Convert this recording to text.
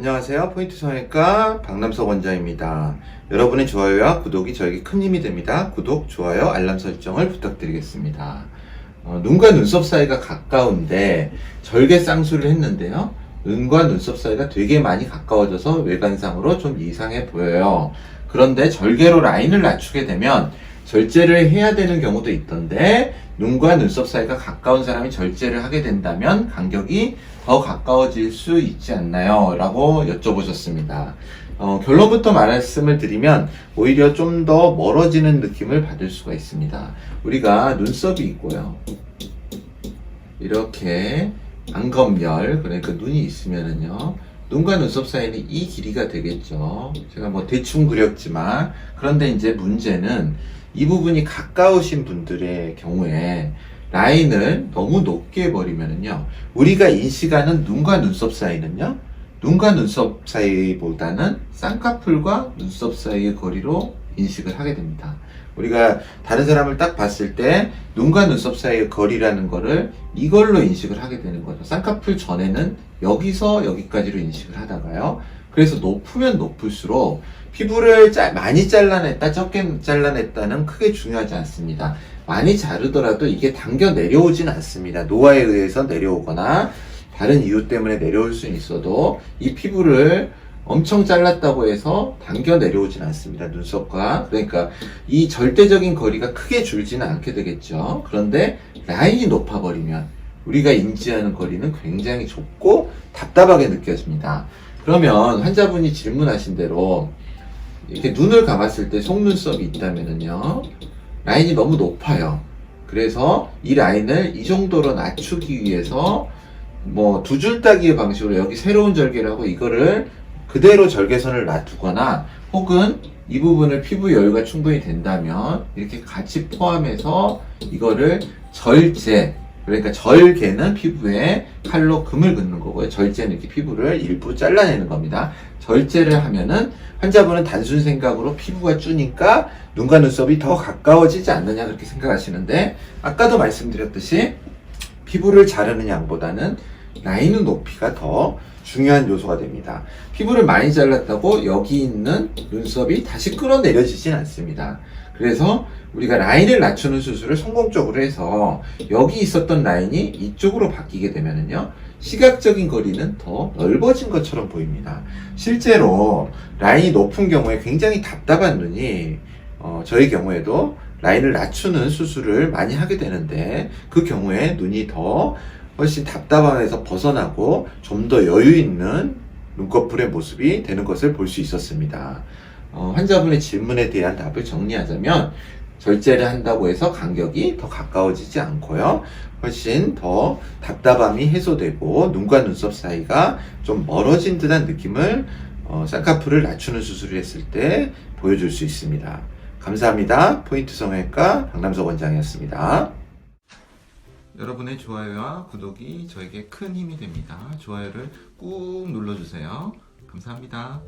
안녕하세요. 포인트 성형외과 박남석 원장입니다. 여러분의 좋아요와 구독이 저에게 큰 힘이 됩니다. 구독, 좋아요, 알람 설정을 부탁드리겠습니다. 눈과 눈썹 사이가 가까운데 절개 쌍수를 했는데요. 눈과 눈썹 사이가 되게 많이 가까워져서 외관상으로 좀 이상해 보여요. 그런데 절개로 라인을 낮추게 되면 절제를 해야 되는 경우도 있던데, 눈과 눈썹 사이가 가까운 사람이 절제를 하게 된다면 간격이 더 가까워질 수 있지 않나요? 라고 여쭤보셨습니다. 결론부터 말씀을 드리면 오히려 좀 더 멀어지는 느낌을 받을 수가 있습니다. 우리가 눈썹이 있고요, 이렇게 안검열, 그러니까 눈이 있으면은요, 눈과 눈썹 사이는 이 길이가 되겠죠. 제가 뭐 대충 그렸지만, 그런데 이제 문제는 이 부분이 가까우신 분들의 경우에 라인을 너무 높게 해버리면은요, 우리가 인식하는 눈과 눈썹 사이는요, 눈과 눈썹 사이보다는 쌍꺼풀과 눈썹 사이의 거리로 인식을 하게 됩니다. 우리가 다른 사람을 딱 봤을 때 눈과 눈썹 사이의 거리라는 거를 이걸로 인식을 하게 되는 거죠. 쌍꺼풀 전에는 여기서 여기까지로 인식을 하다가요, 그래서 높으면 높을수록 피부를 많이 잘라냈다, 적게 잘라냈다는 크게 중요하지 않습니다. 많이 자르더라도 이게 당겨 내려오진 않습니다. 노화에 의해서 내려오거나 다른 이유 때문에 내려올 수는 있어도 이 피부를 엄청 잘랐다고 해서 당겨 내려오진 않습니다. 눈썹과. 그러니까 이 절대적인 거리가 크게 줄지는 않게 되겠죠. 그런데 라인이 높아버리면 우리가 인지하는 거리는 굉장히 좁고 답답하게 느껴집니다. 그러면 환자분이 질문하신 대로 이렇게 눈을 감았을 때 속눈썹이 있다면은요, 라인이 너무 높아요. 그래서 이 라인을 이 정도로 낮추기 위해서 뭐 두 줄 따기의 방식으로 여기 새로운 절개를 하고 이거를 그대로 절개선을 놔두거나, 혹은 이 부분을 피부 여유가 충분히 된다면 이렇게 같이 포함해서 이거를 절제, 그러니까 절개는 피부에 칼로 금을 긋는 거고요, 절제는 이렇게 피부를 일부 잘라내는 겁니다. 절제를 하면은 환자분은 단순 생각으로 피부가 주니까 눈과 눈썹이 더 가까워지지 않느냐, 그렇게 생각하시는데, 아까도 말씀드렸듯이 피부를 자르는 양보다는 라인의 높이가 더 중요한 요소가 됩니다. 피부를 많이 잘랐다고 여기 있는 눈썹이 다시 끌어내려지진 않습니다. 그래서 우리가 라인을 낮추는 수술을 성공적으로 해서 여기 있었던 라인이 이쪽으로 바뀌게 되면은요, 시각적인 거리는 더 넓어진 것처럼 보입니다. 실제로 라인이 높은 경우에 굉장히 답답한 눈이 저희 경우에도 라인을 낮추는 수술을 많이 하게 되는데, 그 경우에 눈이 더 훨씬 답답함에서 벗어나고 좀 더 여유 있는 눈꺼풀의 모습이 되는 것을 볼 수 있었습니다. 환자분의 질문에 대한 답을 정리하자면, 절제를 한다고 해서 간격이 더 가까워지지 않고요, 훨씬 더 답답함이 해소되고 눈과 눈썹 사이가 좀 멀어진 듯한 느낌을 쌍꺼풀을 낮추는 수술을 했을 때 보여줄 수 있습니다. 감사합니다. 포인트 성형외과 박남석 원장이었습니다. 여러분의 좋아요와 구독이 저에게 큰 힘이 됩니다. 좋아요를 꾹 눌러주세요. 감사합니다.